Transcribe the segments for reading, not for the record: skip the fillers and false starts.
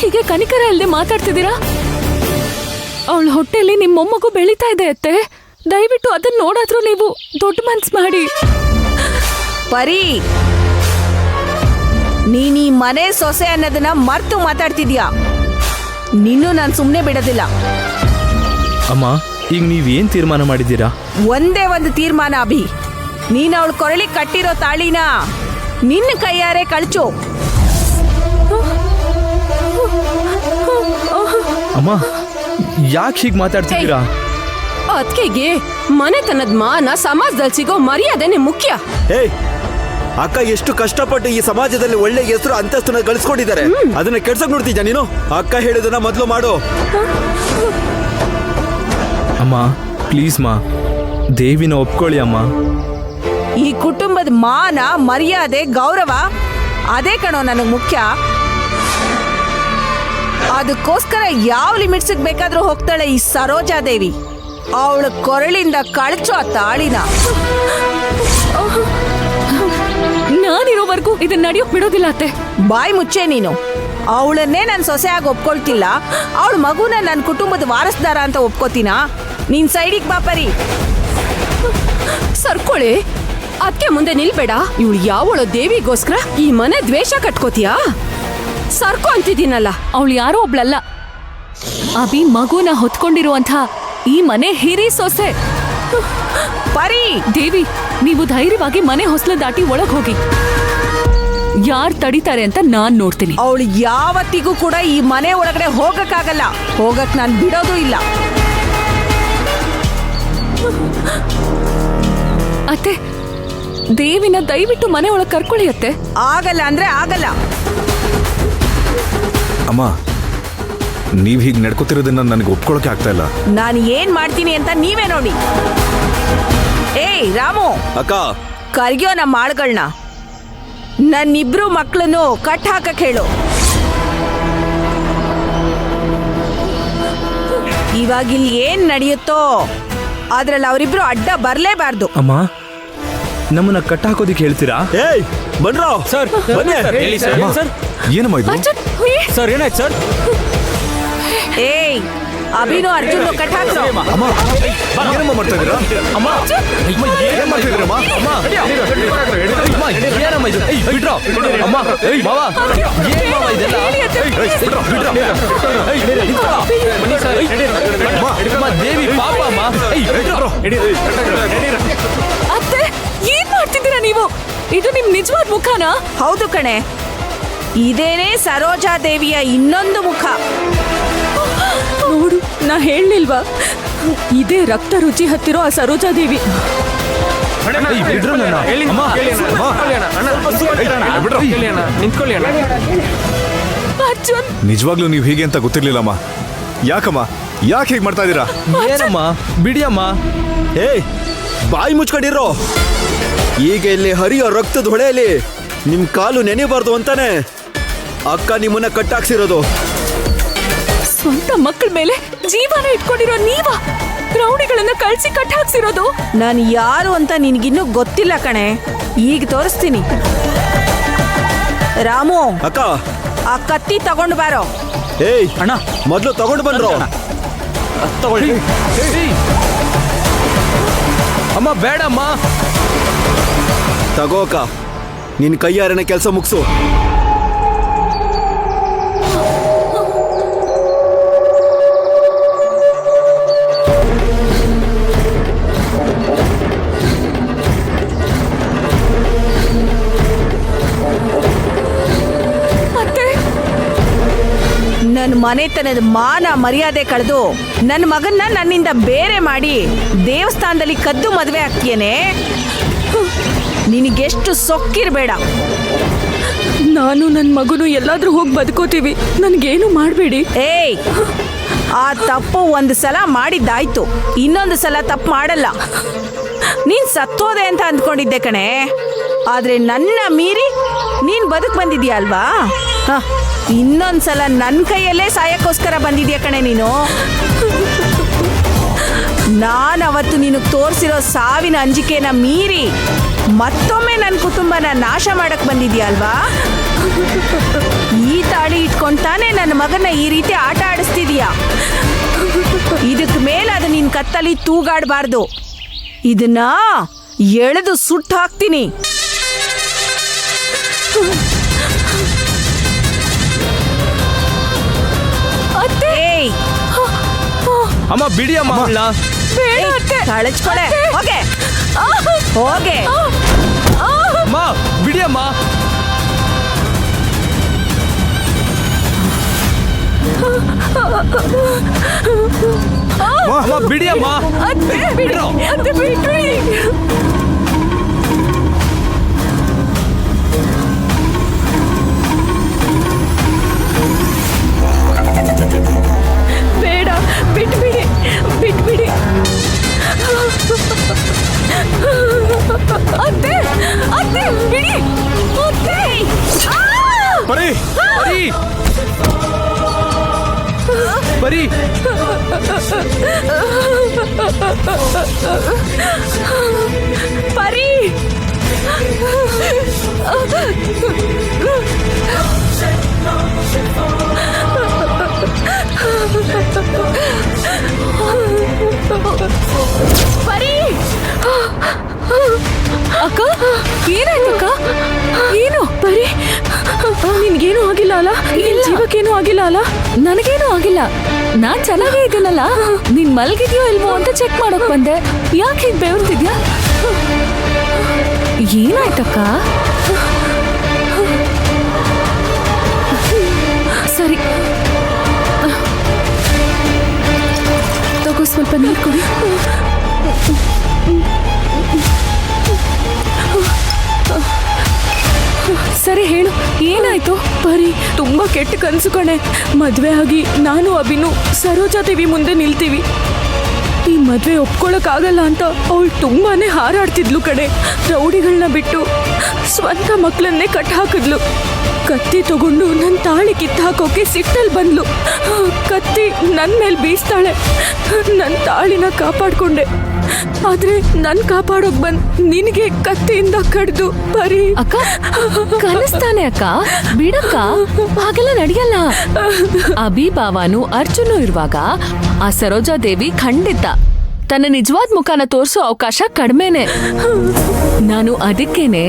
ಹೀಗೆ ಕನಿಕರ ಇಲ್ಲದೆ ಮಾತಾಡ್ತಿದ್ದೀರಾ? ಅವಳ ಹೊಟ್ಟೆಯಲ್ಲಿ ನಿಮ್ಮ ಮೊಮ್ಮಗು ಬೆಳೀತಾ ಇದೆ ಅತ್ತೆ. ದಯವಿಟ್ಟು ಅದನ್ನ ನೋಡಾದ್ರೂ ನೀವು ದೊಡ್ಡ ಮನ್ಸ್ ಮಾಡಿ. ಪರಿ, ನೀನ್ ಈ ಮನೆ ಸೊಸೆ ಅನ್ನೋದನ್ನ ಮರ್ತು ಮಾತಾಡ್ತಿದ್ಯಾ. ನಿನ್ನೂ ನಾನು ಸುಮ್ಮನೆ ಬಿಡೋದಿಲ್ಲ. ಅಮ್ಮ, ಈಗ ನೀವೇನ್ ತೀರ್ಮಾನ ಮಾಡಿದ್ದೀರಾ? ಒಂದೇ ಒಂದು ತೀರ್ಮಾನ ಅಭಿ. ನೀನ್ ಅವಳು ಕೊರಳಿ ಕಟ್ಟಿರೋ ತಾಳಿನ ನಿನ್ನ ಕೈಯಾರೆ ಕಳ್ಚು. ಅಮ್ಮ, ಯಾಕೆ ಹೀಗೆ ಮಾತಾಡ್ತಿದ್ದೀರಾ? ಅದಕ್ಕೆಗೆ ಮನೆತನದ ಮಾನ ಸಮಾಜದಲ್ಲಿ ಸಿಗೋ ಮರ್ಯಾದೆನೆ ಮುಖ್ಯ. ಏಯ್, ಅಕ್ಕ ಎಷ್ಟು ಕಷ್ಟಪಟ್ಟು ಈ ಸಮಾಜದಲ್ಲಿ ಒಳ್ಳೆ ಹೆಸರು ಅಂತಸ್ತನ್ನ ಗಳಿಸ್ಕೊಂಡಿದ್ದಾರೆ. ಅದನ್ನ ಕೆಡ್ಸಕ್ ನೋಡ್ತಿದ್ಯಾ ನೀನು? ಅಕ್ಕ ಹೇಳಿದನ್ನ ಮೊದಲು ಮಾಡು. ಅಮ್ಮ ಪ್ಲೀಸ್ ಮಾ, ದೇವಿನ ಒಪ್ಕೊಳ್ಳಿ ಅಮ್ಮ. ಈ ಕುಟುಂಬದ ಮಾನ ಮರ್ಯಾದೆ ಗೌರವ ಅದೇ ಕಣೋ ನನಗೆ ಮುಖ್ಯ. ಅದಕ್ಕೋಸ್ಕರ ಯಾವ ಲಿಮಿಟ್ಸ್ ಬೇಕಾದ್ರೂ ಹೋಗ್ತಾಳೆ ಈ ಸರೋಜಾದೇವಿ. ಅವಳ ಕೊರಳಿಂದ ಕಳ್ಚೋ ಆ ತಾಳಿನ. ನಾನಿರೋವರೆಗೂ ಇದನ್ನ ನಡೆಯೋಕ್ ಬಿಡೋದಿಲ್ಲ ಅತ್ತೆ. ಬಾಯಿ ಮುಚ್ಚೆ ನೀನು. ಅವಳನ್ನೇ ನಾನು ಸೊಸೆಯಾಗಿ ಒಪ್ಕೊಳ್ತಿಲ್ಲ, ಅವಳ ಮಗುನ ನನ್ನ ಕುಟುಂಬದ ವಾರಸ್ದಾರ ಅಂತ ಒಪ್ಕೋತೀನಾ? ನೀನ್ ಸೈಡಿಗೆ ಬಾಪರಿ. ಸರ್ಕೊಳ್ಳಿ, ಅದಕ್ಕೆ ಮುಂದೆ ನಿಲ್ಬೇಡ. ಇವಳು ಯಾವಳೋ ದೇವಿಗೋಸ್ಕರ ಈ ಮನೆ ದ್ವೇಷ ಕಟ್ಕೋತೀಯಾ? ಸರ್ಕೊ ಅಂತಿದ್ದೀನಲ್ಲ. ಅವಳು ಯಾರೋ ಒಬ್ಳಲ್ಲ, ಅಭಿ ಮಗುನ ಹೊತ್ಕೊಂಡಿರುವಂಥ ಈ ಮನೆ ಹಿರಿ ಸೊಸೆ. ಪರಿ, ದೇವಿ, ನೀವು ಧೈರ್ಯವಾಗಿ ಮನೆ ಹೊಸಲು ದಾಟಿ ಒಳಗ್ ಹೋಗಿ. ಯಾರ್ ತಡಿತಾರೆ ಅಂತ ನಾನ್ ನೋಡ್ತೀನಿ. ಅವಳು ಯಾವತ್ತಿಗೂ ಕೂಡ ಈ ಮನೆ ಒಳಗಡೆ ಹೋಗಕ್ಕಾಗಲ್ಲ. ಹೋಗಕ್ ನಾನು ಬಿಡೋದು ಇಲ್ಲ. ಅತ್ತೆ, ದೇವಿನ ದಯವಿಟ್ಟು ಮನೆ ಒಳಗ್ ಕರ್ಕೊಳ್ಳಿ ಅತ್ತೆ. ಆಗಲ್ಲ ಅಂದ್ರೆ ಆಗಲ್ಲ. ಅಮ್ಮ, ನೀವ್ ಹೀಗೆ ನಡ್ಕೋತಿರೋದನ್ನ ನನಗೆ ಒಪ್ಕೊಳ್ಳೋಕೆ ಆಗ್ತಾ ಇಲ್ಲ. ನಾನು ಏನ್ ಮಾಡ್ತೀನಿ ಅಂತ ನೀವೇ ನೋಡಿ. ಏಯ್ ರಾಮು, ಅಕ್ಕ, ಕರ್ಗ್ಯೋ ನಮ್ಮ ಆಳ್ಗಳನ್ನ. ನನ್ನಿಬ್ರು ಮಕ್ಕಳನ್ನು ಕಟ್ ಹಾಕಕ್ ಹೇಳು. ಇವಾಗಿಲ್ಲಿ ಏನ್ ನಡೆಯುತ್ತೋ ಅದ್ರಲ್ಲಿ ಅವರಿಬ್ರು ಅಡ್ಡ ಬರ್ಲೇಬಾರ್ದು. ಅಮ್ಮ, ನಮ್ಮನ್ನ ಕಟ್ಟಾಕೋದಿಕ್ಕೆ ಹೇಳ್ತೀರಾ? ಏಯ್ ಬನ್ರೋ ಸರ್, ಬನ್ನಿ. ಏನಮ್ಮ ಇದು? ಅರ್ಜುನ್, ಏ, ಸರ್ ಏನಾಯ್ತು ಸರ್? ಏಯ್, ಅಭಿನು ಅರ್ಜುನ್ ಕಟ್ ಹಾಕ್ರು. ಅಮ್ಮ, ಏನಮ್ಮ ಮಾಡ್ತಾ ಇದ್ದೀರಾ? ಅಮ್ಮ, ಏನ್ ಮಾಡ್ತಿದ್ದೀರಮ್ಮ? ಅಮ್ಮ, ಏನಮ್ಮ ಇದು? ಏಯ್, ಬಿಡ್ರೋ. ಅಮ್ಮ, ಏಯ್, ಮಾವ, ಏನ್ ಮಾವ ಇದೆಲ್ಲ? ಅಮ್ಮ, ದೇವಿ ಪಾಪ ಅಮ್ಮ. ಏಯ್, ಬಿಡ್ರೋ. ಅತ್ತೆ, ಏನ್ ಮಾಡ್ತಿದ್ದೀರಾ ನೀವು? ಇದು ನಿಮ್ ನಿಜವಾದ ಮುಖನಾ? ಹೌದು ಕಣೆ, ಇದೇನೇ ಸರೋಜಾದೇವಿಯ ಇನ್ನೊಂದು ಮುಖ. ನೋಡು, ನಾ ಹೇಳಲಿಲ್ವಾ, ಇದೇ ರಕ್ತ ರುಚಿ ಹತ್ತಿರೋ ಆ ಸರೋಜಾದೇವಿ. ಏಯ್, ಬಿಡ್ರೋ ನನ್ನ. ಅಮ್ಮ, ಅರ್ಜುನ್, ನಿಜವಾಗ್ಲೂ ನೀವು ಹೀಗೆ ಅಂತ ಗೊತ್ತಿರ್ಲಿಲ್ಲಮ್ಮ. ಯಾಕಮ್ಮ, ಯಾಕೆ ಹೀಗೆ ಮಾಡ್ತಾ ಇದ್ದೀರಾ? ಏನಮ್ಮ, ಬಿಡಿಯಮ್ಮ. ಏಯ್, ಬಾಯಿ ಮುಚ್ಕೊಂಡಿರೋ. ಈಗ ಇಲ್ಲಿ ಹರಿಯೋ ರಕ್ತದ ಹೊಳೆಯಲ್ಲಿ ನಿಮ್ ಕಾಲು ನೆನೆಬಾರ್ದು ಅಂತಾನೆ ಅಕ್ಕ ನಿಮ್ಮನ್ನ ಕಟ್ಟಾಕ್ಸಿರೋದು. ಸ್ವಂತ ಮಕ್ಕಳ ಮೇಲೆ ಜೀವನ ಇಟ್ಕೊಂಡಿರೋ ನೀವ ರೌಡಿಗಳನ್ನ ಕಳ್ಸಿ ಕಟ್ ಹಾಕ್ಸಿರೋದು. ನಾನು ಯಾರು ಅಂತ ನಿನ್ಗಿನ್ನೂ ಗೊತ್ತಿಲ್ಲ ಕಣೆ, ಈಗ ತೋರಿಸ್ತೀನಿ. ರಾಮು, ಅಕ್ಕ, ಆ ಕತ್ತಿ ತಗೊಂಡು ಬಾರೋ. ಏಯ್ ಅಣ್ಣ, ಮೊದ್ಲು ತಗೊಂಡು ಬಂದ್ರು. ತಗೊಳ್ಳಿ. ಏಯ್, ಅಮ್ಮ ಬೇಡಮ್ಮ. ತಗೋ ಅಕ್ಕ, ನಿನ್ ಕೈಯಾರನೆ ಕೆಲಸ ಮುಗಿಸು. ನನ್ನ ಮನೆತನದ ಮಾನ ಮರ್ಯಾದೆ ಕಳೆದು ನನ್ನ ಮಗನ್ನ ನನ್ನಿಂದ ಬೇರೆ ಮಾಡಿ ದೇವಸ್ಥಾನದಲ್ಲಿ ಕದ್ದು ಮದುವೆ ಆಗ್ತೀಯೇನೆ. ನಿನಗೆಷ್ಟು ಸೊಕ್ಕಿರ್ಬೇಡ. ನಾನು ನನ್ನ ಮಗುನು ಎಲ್ಲಾದ್ರೂ ಹೋಗಿ ಬದುಕೋತೀವಿ, ನನ್ಗೇನು ಮಾಡಬೇಡಿ. ಏಯ್, ಆ ತಪ್ಪು ಒಂದು ಸಲ ಮಾಡಿದ್ದಾಯ್ತು, ಇನ್ನೊಂದು ಸಲ ತಪ್ಪು ಮಾಡಲ್ಲ. ನೀನ್ ಸತ್ತೋದೆ ಅಂತ ಅಂದ್ಕೊಂಡಿದ್ದೆ ಕಣೆ, ಆದ್ರೆ ನನ್ನ ಮೀರಿ ನೀನ್ ಬದುಕ್ ಬಂದಿದ್ಯಾ ಅಲ್ವಾ? ಇನ್ನೊಂದ್ಸಲ ನನ್ನ ಕೈಯಲ್ಲೇ ಸಾಯಕ್ಕೋಸ್ಕರ ಬಂದಿದ್ಯಾ ಕಣೆ ನೀನು. ನಾನು ಅವತ್ತು ನಿನಗೆ ತೋರಿಸಿರೋ ಸಾವಿನ ಅಂಜಿಕೆನ ಮೀರಿ ಮತ್ತೊಮ್ಮೆ ನನ್ನ ಕುಟುಂಬನ ನಾಶ ಮಾಡಕ್ ಬಂದಿದ್ಯಾ ಅಲ್ವಾ? ಈ ತಾಳಿ ಇಟ್ಕೊಂಡ್ ತಾನೇ ನನ್ನ ಮಗನ ಈ ರೀತಿ ಆಟ ಆಡಿಸ್ತಿದೀಯಾ. ಇದಕ್ ಮೇಲೆ ಅದು ನಿನ್ ಕತ್ತಲ್ಲಿ ತೂಗಾಡಬಾರ್ದು. ಇದನ್ನ ಎಳೆದು ಸುಟ್ಟು ಹಾಕ್ತೀನಿ. ಏಯ್, ಅಮ್ಮ ಬಿಡಿ ಅಮ್ಮ ಅವಳನ್ನ. ಕಳಚ್ಕೊಳೆ, ಹೋಗೆ ಹೋಗೆ. ಅಮ್ಮ ಬಿಡಿ ಅಮ್ಮ. ಅಮ್ಮ ಬಿಡಿ ಅಮ್ಮ. ಬಿಡ್ರೋ. ಬೇಡ, ಬಿಟ್ಬಿಡಿ ಬಿಟ್ಬಿಡಿ. ಅತ್ತೆ ಅತ್ತೆ ಬಿಡಿ ಅತ್ತೆ. ಪರಿ ಬರೀ ಬರೀ ಪರಿ. ಪರಿ. ಅಕ್ಕ ಏನಾಯ್ತಕ್ಕ? ಏನು ಪರಿ? ನಿನ್ಗೇನು ಆಗಿಲ್ಲ ಅಲ್ಲ? ನಿನ್ ಜೀವಕ್ಕೇನು ಆಗಿಲ್ಲ ಅಲ್ಲ? ನನಗೇನು ಆಗಿಲ್ಲ, ನಾನ್ ಚೆನ್ನಾಗೇ ಇದ್ದೀನಲ್ಲ. ನೀನ್ ಮಲ್ಗಿದ್ಯೋ ಇಲ್ವೋ ಅಂತ ಚೆಕ್ ಮಾಡಕ್ ಬಂದೆ. ಯಾಕೆ ಹೀಗ್ ಬೆವರ್ತಿದ್ಯಾ? ಏನಾಯ್ತಕ್ಕ? ಸರಿ ತಗೋ, ಸ್ವಲ್ಪ ನೀರು ಕೊಡಿ. ಸರಿ ಹೇಳು, ಏನಾಯ್ತು? ಪರಿ, ತುಂಬಾ ಕೆಟ್ಟ ಕನ್ಸು ಕಣೆ. ಮದ್ವೆ ಆಗಿ ನಾನು ಅಭಿನು ಸರೋಜಾದೇವಿ ಮುಂದೆ ನಿಲ್ತೀವಿ. ಈ ಮದ್ವೆ ಒಪ್ಕೊಳಕ್ಕಾಗಲ್ಲ ಅಂತ ಅವಳು ತುಂಬಾನೇ ಹಾರಾಡ್ತಿದ್ಲು ಕಣೆ. ರೌಡಿಗಳನ್ನ ಬಿಟ್ಟು ಸ್ವಂತ ಮಕ್ಕಳನ್ನೇ ಕಟ್ ಹಾಕಿದ್ಲು. ಕತ್ತಿ ತಗೊಂಡು ನನ್ನ ತಾಳಿ ಕಿತ್ತು ಹಾಕೋಕೆ ಸಿಟ್ಟಲ್ಲಿ ಬಂದ್ಲು. ಕತ್ತಿ ನನ್ನ ಮೇಲೆ ಬೀಸ್ತಾಳೆ. ನನ್ನ ತಾಳಿನ ಕಾಪಾಡ್ಕೊಂಡೆ, ಆದ್ರೆ ನನ್ ಕಾಪಾಡೋಕ್ ಬಂದ್ ನಿನಗೆ ಕತ್ತಿಯಿಂದ ಕಡ್ದು ಪರಿ. ಅಕ್ಕ ಕಲಿಸ್ತಾನೆ ಅಕ್ಕ, ಬಿಡಕ್ಕ, ಹಾಗೆಲ್ಲ ನಡೆಯಲ್ಲ. ಅಭಿ ಬಾವಾನು ಅರ್ಜುನು ಇರುವಾಗ ಆ ಸರೋಜಾದೇವಿ ಖಂಡಿತ ತನ್ನ ನಿಜವಾದ ಮುಖನ ತೋರಿಸೋ ಅವಕಾಶ ಕಡಿಮೆನೆ. ನಾನು ಅದಕ್ಕೇನೆ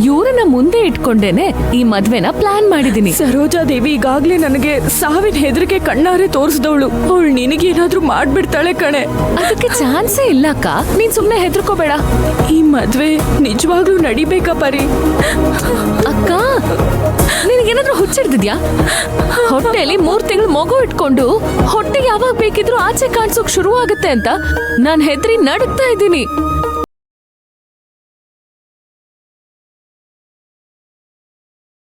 ಇವ್ರನ್ನ ಮುಂದೆ ಇಟ್ಕೊಂಡೇನೆ ಈ ಮದ್ವೆನ ಪ್ಲಾನ್ ಮಾಡಿದೀನಿ. ಸರೋಜಾದೇವಿ ಈಗಾಗ್ಲೇ ನನಗೆ ಸಾವಿನ ಹೆದರಿಕೆ ಕಣ್ಣಾರೆ ತೋರಿಸಿದವಳು. ಅವಳು ನಿನಗೇನಾದ್ರೂ ಮಾಡ್ಬಿಡ್ತಾಳೆ ಕಣೆ. ಅದಕ್ಕೆ ಚಾನ್ಸೇ ಇಲ್ಲ ಅಕ್ಕ, ನೀನ್ ಸುಮ್ನೆ ಹೆದರ್ಕೋಬೇಡ. ಈ ಮದ್ವೆ ನಿಜವಾಗ್ಲೂ ನಡಿಬೇಕಾ ಪರಿ? ಅಕ್ಕ ನಿನಗೇನಾದ್ರೂ ಹುಚ್ಚಿಡ್ದಿದ್ಯಾ? ಹೊಟ್ಟೆಲಿ 3 ತಿಂಗಳು ಮಗು ಇಟ್ಕೊಂಡು ಹೊಟ್ಟೆ ಯಾವಾಗ ಬೇಕಿದ್ರು ಆಚೆ ಕಾಣಿಸೋಕ್ ಶುರು ಆಗುತ್ತೆ ಅಂತ ನಾನ್ ಹೆದ್ರಿ ನಡುಗ್ತಾ ಇದ್ದೀನಿ.